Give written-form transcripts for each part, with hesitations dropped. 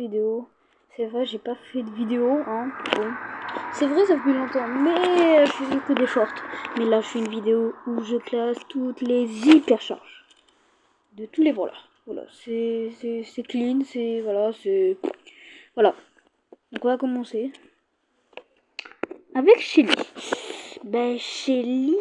vidéo. C'est vrai, j'ai pas fait de vidéo, hein. Bon. C'est vrai, ça fait longtemps, mais je faisais que des shorts. Mais là, je fais une vidéo où je classe toutes les hypercharges de tous les brawlers. Voilà, c'est clean, c'est... Voilà, c'est... Voilà. Donc on va commencer avec Shelly. Ben, Shelly...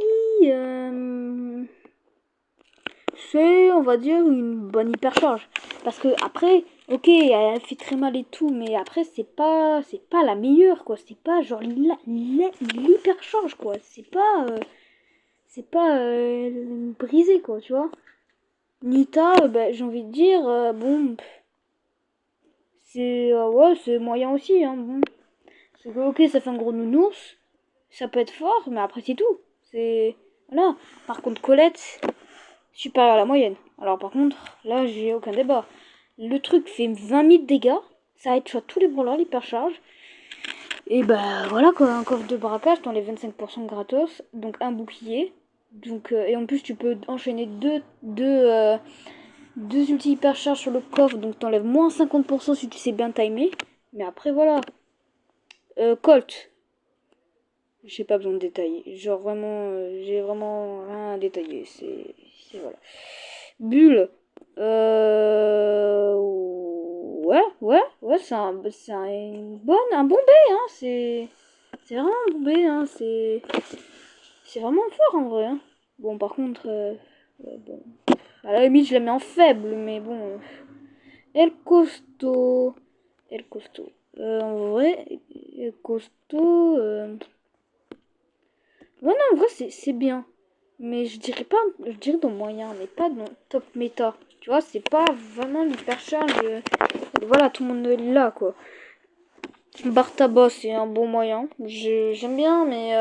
c'est, on va dire, une bonne hypercharge. Parce que après, ok, elle fait très mal et tout, mais après, c'est pas la meilleure, quoi. C'est pas genre l'hypercharge, quoi. C'est pas brisé, quoi, tu vois. Nita, ben, j'ai envie de dire, bon, c'est, ouais, c'est moyen aussi, hein, bon. C'est que, ok, ça fait un gros nounours, ça peut être fort, mais après, c'est tout. C'est, voilà. Par contre, Colette, supérieur à la moyenne. Alors par contre, là j'ai aucun débat. Le truc fait 20 000 dégâts, ça headshot tous les brawlers, l'hypercharge. Et bah voilà quoi, un coffre de braquage, t'enlèves 25% gratos, donc un bouclier. Donc, et en plus tu peux enchaîner deux ulti hypercharge sur le coffre, donc t'enlèves moins 50% si tu sais bien timer. Mais après voilà. Colt, j'ai pas besoin de détailler. Genre vraiment, j'ai vraiment rien à détailler. Voilà. Bulle. Ouais, un bon B, hein. C'est vraiment un bon B, hein. C'est vraiment fort en vrai, hein. Bon, par contre, ouais, bon. À la limite, je la mets en faible, mais bon. Elle costaud. Elle costaud. En vrai, elle costaud. Ouais, non, en vrai, c'est bien. Mais je dirais pas, je dirais dans moyen, mais pas dans top méta. Tu vois, c'est pas vraiment l'hypercharge. Voilà, tout le monde est là, quoi. Bartaba, c'est un bon moyen. J'aime bien, mais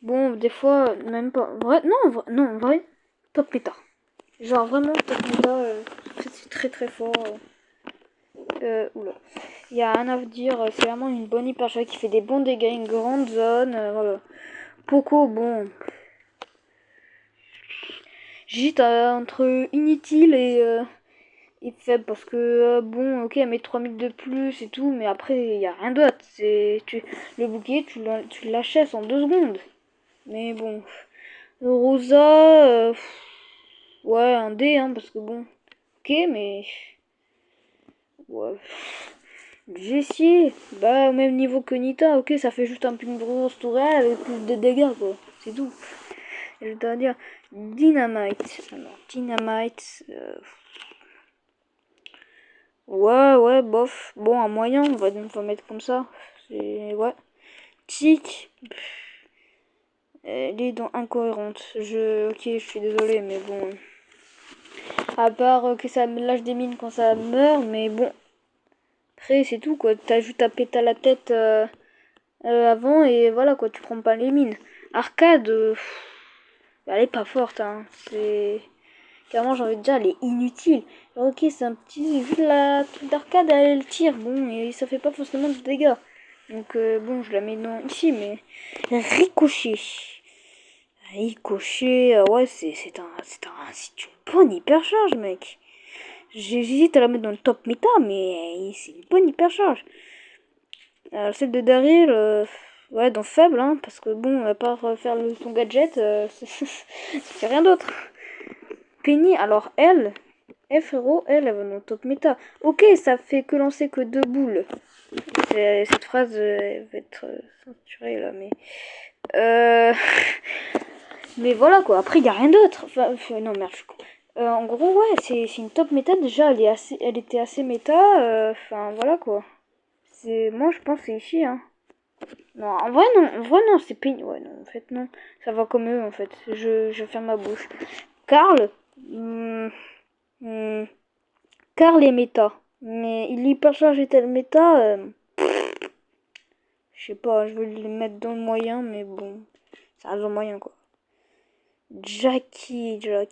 bon, des fois, même pas. Vrai, non, en vrai, top méta. Genre, vraiment, top méta, c'est très très fort. Oula. Il y a rien à vous dire, c'est vraiment une bonne hypercharge qui fait des bons dégâts, une grande zone. Voilà. Poco, bon. J'hésite entre inutile et faible parce que bon, ok, elle met 3000 de plus et tout, mais après il y a rien d'autre. Le bouquet, tu l'achètes en 2 secondes. Mais bon, Rosa, ouais, un D, hein, parce que bon, ok, mais ouais. Jessie, bah au même niveau que Nita, ok, ça fait juste un peu une grosse tourelle avec plus de dégâts, quoi. C'est tout. Je dois dire Dynamite. Alors, Dynamite. Ouais, bof. Bon, un moyen, on va mettre comme ça. C'est. Ouais. Tic. Elle est dans incohérente. Ok, je suis désolée, mais bon. À part que ça me lâche des mines quand ça meurt, mais bon. Après, c'est tout, quoi. T'as juste à péter à la tête avant, et voilà, quoi. Tu prends pas les mines. Arcade, elle est pas forte, hein. C'est. Clairement, j'ai envie de dire, elle est inutile. Alors, ok, c'est un petit. Vu la truc d'arcade, elle tire, bon, et ça fait pas forcément de dégâts. Donc, bon, je la mets dans ici, mais. Ricochet. Ricochet, ouais, c'est une bonne hypercharge, mec. J'hésite à la mettre dans le top méta, mais c'est une bonne hypercharge. Celle de Daryl, ouais, dans faible, hein, parce que bon, à part faire son gadget, ça fait rien d'autre. Penny, alors elle, frérot, elle va dans le top méta. Ok, ça fait que lancer que 2 boules. Cette phrase elle va être censurée là, mais. Mais voilà quoi, après il y a rien d'autre. Enfin, non, merde, je suis con. En gros, ouais, c'est une top méta. Déjà, elle était assez méta. Enfin, voilà quoi. Moi, je pense que c'est ici, hein. Non, en vrai, non, c'est Penny. Ouais, non, en fait, non. Ça va comme eux, en fait. Je ferme ma bouche. Carl. Carl est méta. Mais il est hyper chargé tel méta. Je sais pas, je vais le mettre dans le moyen, mais bon. Ça reste dans le moyen, quoi. Jackie dans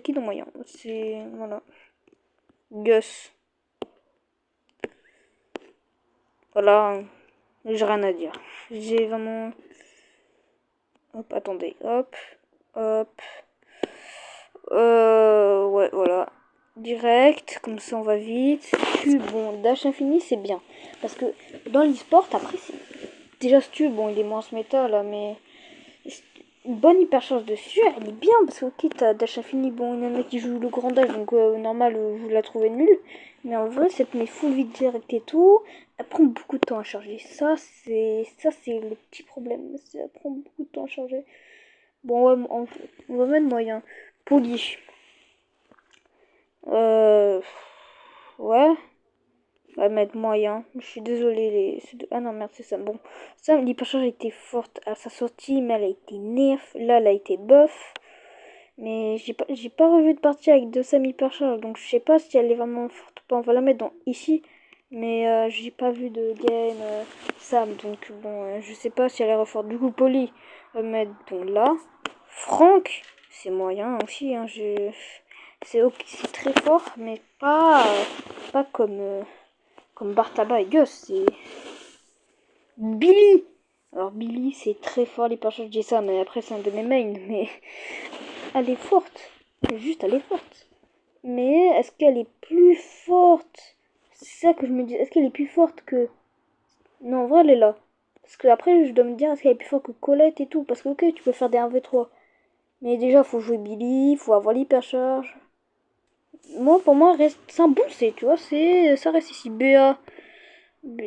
le moyen. C'est. Voilà. Gus. Voilà. J'ai rien à dire. J'ai vraiment. Hop, attendez. Hop. Hop. Ouais, voilà. direct, comme ça on va vite. Bon, dash infini c'est bien. Parce que dans l'e-sport, après, déjà Stu, bon, il est moins ce méta là, mais une bonne hypercharge dessus, elle est bien. Parce que, ok, t'as dash infini, bon, il y en a qui joue le grand dash, donc normal, vous la trouvez nulle. Mais en vrai, ça te met full vite direct et tout. Elle prend beaucoup de temps à charger. Ça c'est le petit problème. Ça prend beaucoup de temps à charger. Bon, ouais, on va mettre moyen. Poli. Ouais. On va mettre moyen. Je suis désolée. Ah non, merde, c'est ça. Bon. Ça, l'hypercharge a été forte à sa sortie, mais elle a été nerf. Là, elle a été buff. Mais j'ai pas revu de partie avec de Sam hypercharge. Donc, je sais pas si elle est vraiment forte ou pas. On va la mettre dans ici. Mais j'ai pas vu de game Sam. Donc, bon, je sais pas si elle est forte. Du coup, Polly, on va mettre donc là. Franck, c'est moyen aussi. Hein, c'est très fort, mais pas comme Bartaba et Gus. C'est Billy. Alors, Billy, c'est très fort, l'hypercharge, je dis ça, mais après, c'est un de mes mains. Mais elle est forte. Juste, elle est forte. Mais est-ce qu'elle est plus forte? C'est ça que je me dis. Est-ce qu'elle est plus forte que. Non, en vrai, elle est là. Parce que après, je dois me dire, est-ce qu'elle est plus forte que Colette et tout? Parce que, ok, tu peux faire des 1v3. Mais déjà, faut jouer Billy, faut avoir l'hypercharge. Moi, pour moi, c'est un bon C, tu vois. Ça reste ici. BA. B.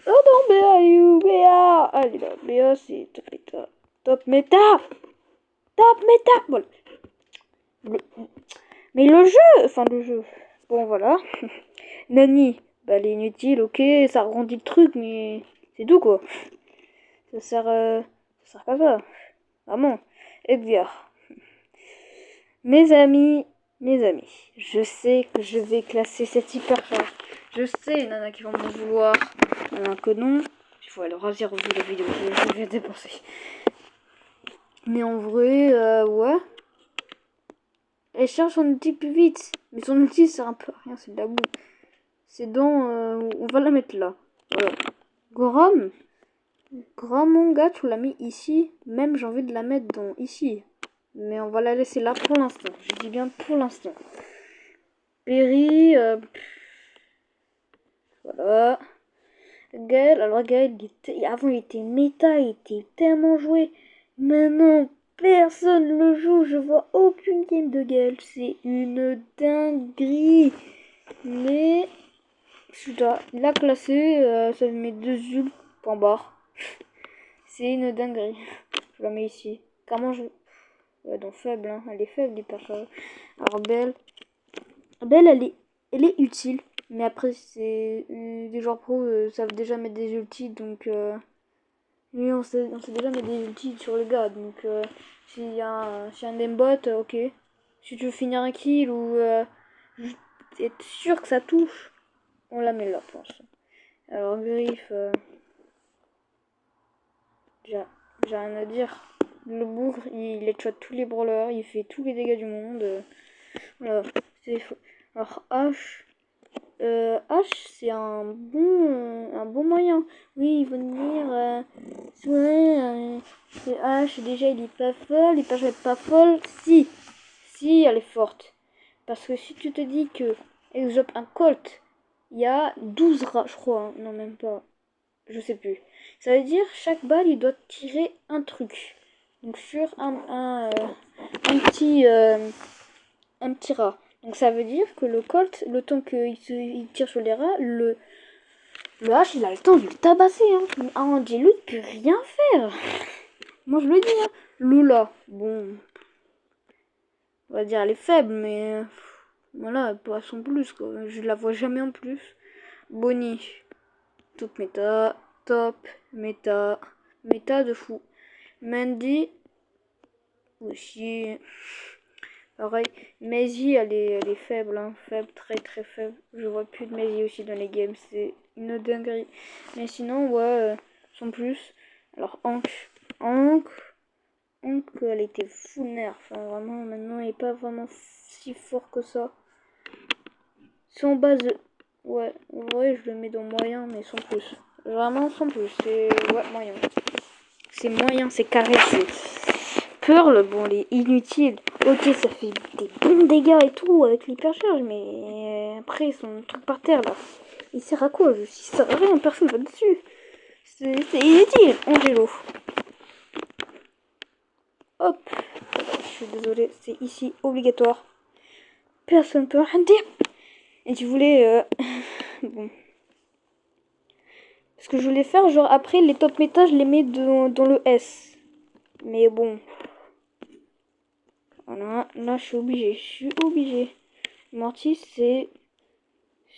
Oh non, BA, you, BA. Allez là, BA, c'est top méta. Top méta. Top méta. Voilà. Mais le jeu. Enfin, le jeu. Bon, voilà. Nani. Bah, elle est inutile, ok. Ça agrandit le truc, mais c'est tout, quoi. Ça sert qu'à ça. Vraiment. Edgar. Mes amis, je sais que je vais classer cette hypercharge. Je sais, il y en a qui vont m'en vouloir. Il y en a que non. Il faut aller raser revu la vidéo que je viens de dépenser. Mais en vrai, ouais. Elle cherche son outil plus vite. Mais son outil sert un peu à rien, c'est de la boue. C'est dans... on va la mettre là. Voilà. Grom. Grom, mon gars, tu l'as mis ici. Même j'ai envie de la mettre dans ici. Mais on va la laisser là pour l'instant. Je dis bien pour l'instant. Perry, voilà. Gaël, alors Gaël, avant il était méta, il était tellement joué. Maintenant, personne le joue. Je vois aucune game de Gaël. C'est une dinguerie. Mais je dois la classer. Ça me met 2 ul, point barre. C'est une dinguerie. Je la mets ici. Comment je... Ouais, donc faible, hein. Elle est faible, l'hypercharge. Alors Belle, elle est utile. Mais après, c'est des joueurs pro savent déjà mettre des ultis, donc oui, on sait déjà mettre des ultis sur le gars. Donc s'il y a un aimbot, ok. Si tu veux finir un kill ou juste être sûr que ça touche, on la met là pour l'instant. Alors Griff, j'ai rien à dire. Le bougre, il headshot tous les brawlers, il fait tous les dégâts du monde. Voilà, c'est faux. Alors H. H, c'est un bon moyen. Oui, ils vont dire, ouais, H, déjà, il est pas folle, il est pas folle. Si, elle est forte. Parce que si tu te dis que, exemple, un Colt, il y a 12 rats, je crois, hein. Non, même pas. Je sais plus. Ça veut dire, chaque balle, il doit tirer un truc. Donc, sur un petit rat. Donc ça veut dire que le Colt, le temps qu'il tire sur les rats, le H il a le temps de le tabasser. Hein. Angelo ne peut rien faire. Moi je le dis. Hein. Lula, bon, on va dire elle est faible, mais voilà, elle passe en plus quoi. Je la vois jamais en plus. Bonnie, top méta, méta de fou. Mandy, aussi. Pareil, Maisie, elle est faible, hein, faible, très très faible. Je vois plus de Maisie aussi dans les games, c'est une dinguerie. Mais sinon, ouais, sans plus. Alors, Hank, elle était full nerf. Enfin, vraiment, maintenant, il est pas vraiment si fort que ça. Sans base, ouais, en vrai, je le mets dans moyen, mais sans plus. Vraiment sans plus, c'est, ouais, moyen. C'est moyen, c'est carré, c'est... Pearl, bon, elle est inutile. Ok, ça fait des bons dégâts et tout avec l'hypercharge, mais après, son truc par terre là, il sert à quoi? Il sert à rien, personne va dessus. C'est inutile, Angelo. Hop, je suis désolée, c'est ici obligatoire. Personne ne peut rien dire. Et tu voulais. Bon. Ce que je voulais faire, genre après les top méta, je les mets dans le S. Mais bon. Voilà, là je suis obligée. Mortis, c'est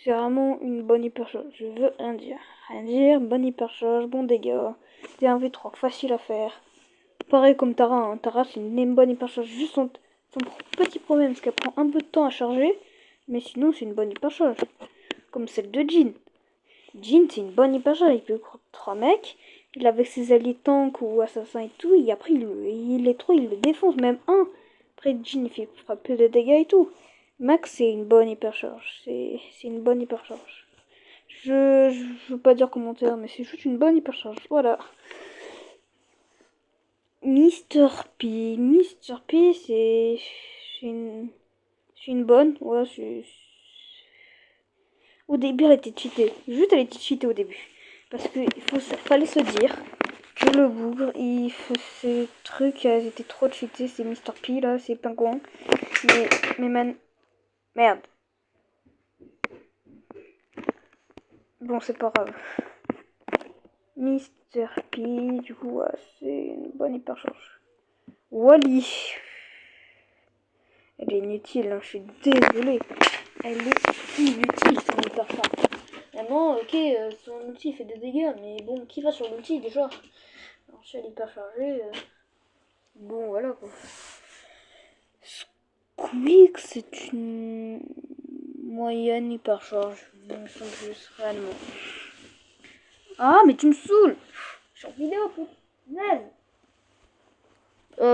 vraiment une bonne hypercharge. Je veux rien dire. Rien dire, bonne hypercharge, bon dégâts. C'est un V3, facile à faire. Pareil comme Tara, hein. Tara c'est une même bonne hypercharge. Juste son petit problème, c'est qu'elle prend un peu de temps à charger. Mais sinon, c'est une bonne hypercharge. Comme celle de Jhin. Jhin, c'est une bonne hypercharge. Il peut croire 3 mecs. Il avec ses alliés tank ou assassins et tout. Et après, les 3, il le défonce. Même un. Après, Jhin, il fait plus de dégâts et tout. Max, c'est une bonne hypercharge. C'est une bonne hypercharge. Je veux pas dire commentaire, mais c'est juste une bonne hypercharge. Voilà. Mister P. Mister P, c'est une bonne. Ouais, au début, elle était cheatée. Juste, elle était cheatée au début. Parce que fallait se dire que le bougre, ces trucs, elles étaient trop cheatés. C'est Mister P, là, c'est pingouin. Merde. Bon, c'est pas grave. Mister P, du coup, ouais, c'est une bonne hypercharge. Wally. Elle est inutile, hein, je suis désolée. Elle est inutile, son hypercharge. Vraiment, ok, son outil fait des dégâts, mais bon, qui va sur l'outil déjà? Alors, si elle est hyperchargée, bon, voilà quoi. Squeak, c'est une moyenne hypercharge. Non, sans plus, réellement. Ah, mais tu me saoules! Je suis en vidéo, putain!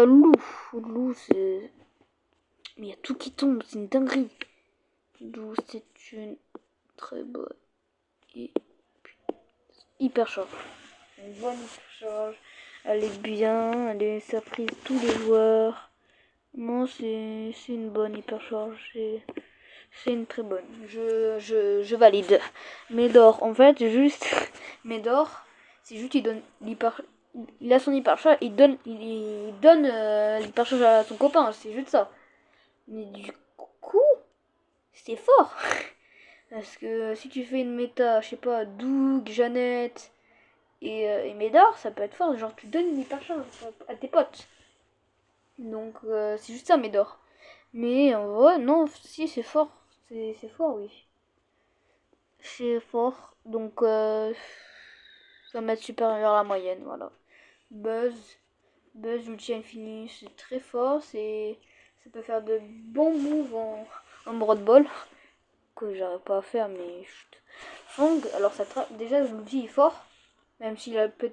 Lou. Lou, c'est. Mais il y a tout qui tombe, c'est une dinguerie. Lou, c'est une très bonne et hypercharge. Une bonne hypercharge. Elle est bien, ça prise tous les joueurs. Moi, c'est une bonne hypercharge. C'est une très bonne. Je valide. Médor, en fait, juste. Médor, c'est juste, il a son hypercharge, il donne l'hypercharge à son copain, c'est juste ça. Mais du coup, c'est fort. Parce que si tu fais une méta, je sais pas, Doug, Jeannette et Médor, ça peut être fort. Genre, tu donnes une hypercharge à tes potes. Donc, c'est juste ça, Médor. Mais en vrai, non, si, c'est fort. C'est fort, oui. C'est fort. Donc, ça va mettre supérieur à la moyenne, voilà. Buzz. Buzz ulti infini, c'est très fort. Ça peut faire de bons moves en broad ball. Que j'arrive pas à faire, mais chut. Fang, alors ça déjà l'outil est fort. Même s'il a peut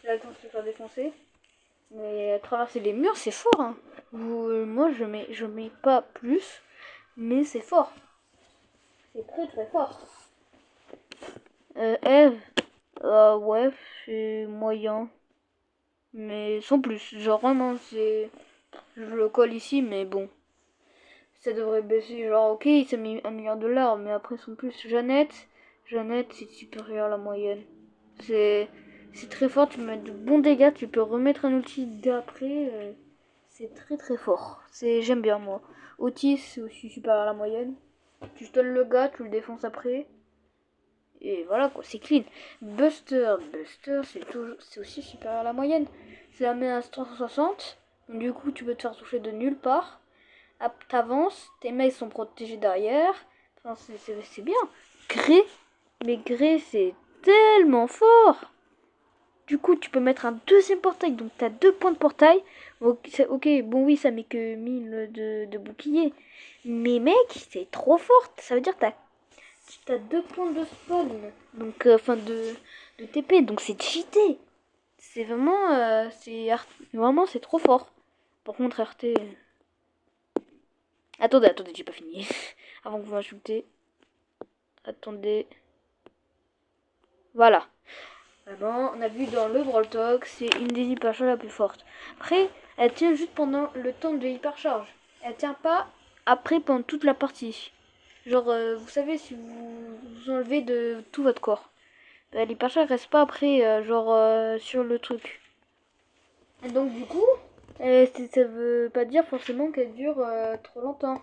il a le temps de se faire défoncer. Mais traverser les murs, c'est fort. Hein. Moi, je mets pas plus. Mais c'est fort. C'est très très fort. Eve, ouais, c'est moyen. Mais sans plus. Genre vraiment, c'est. Je le colle ici, mais bon. Ça devrait baisser. Genre, ok, il s'est mis $1 million, mais après, sans plus. Jeannette, c'est supérieur à la moyenne. C'est très fort. Tu mets de bons dégâts. Tu peux remettre un outil d'après. C'est très très fort. J'aime bien, moi. Otis, c'est aussi supérieur à la moyenne. Tu stalles le gars, tu le défonces après. Et voilà quoi, c'est clean. Buster, c'est aussi supérieur à la moyenne. C'est la met à 360. Donc, du coup, tu peux te faire toucher de nulle part. T'avances, tes mails sont protégés derrière. Enfin, c'est bien. Gré, mais Gré, c'est tellement fort. Du coup, tu peux mettre un deuxième portail. Donc, t'as 2 points de portail. Ok, bon, oui, ça met que 1000 de bouclier. Mais mec, c'est trop fort. Ça veut dire que t'as 2 points de spawn. Donc, de TP. Donc, c'est cheaté. C'est vraiment. Vraiment, c'est trop fort. Par contre, RT. Attendez, j'ai pas fini. Avant que vous m'insultez. Attendez. Voilà. Vraiment, on a vu dans le Brawl Talk, c'est une des hypercharges la plus forte. Après, elle tient juste pendant le temps de hypercharge. Elle tient pas après pendant toute la partie. Genre, vous savez, si vous vous enlevez de tout votre corps. L'hypercharge reste pas après, sur le truc. Et donc, du coup, ça veut pas dire forcément qu'elle dure trop longtemps.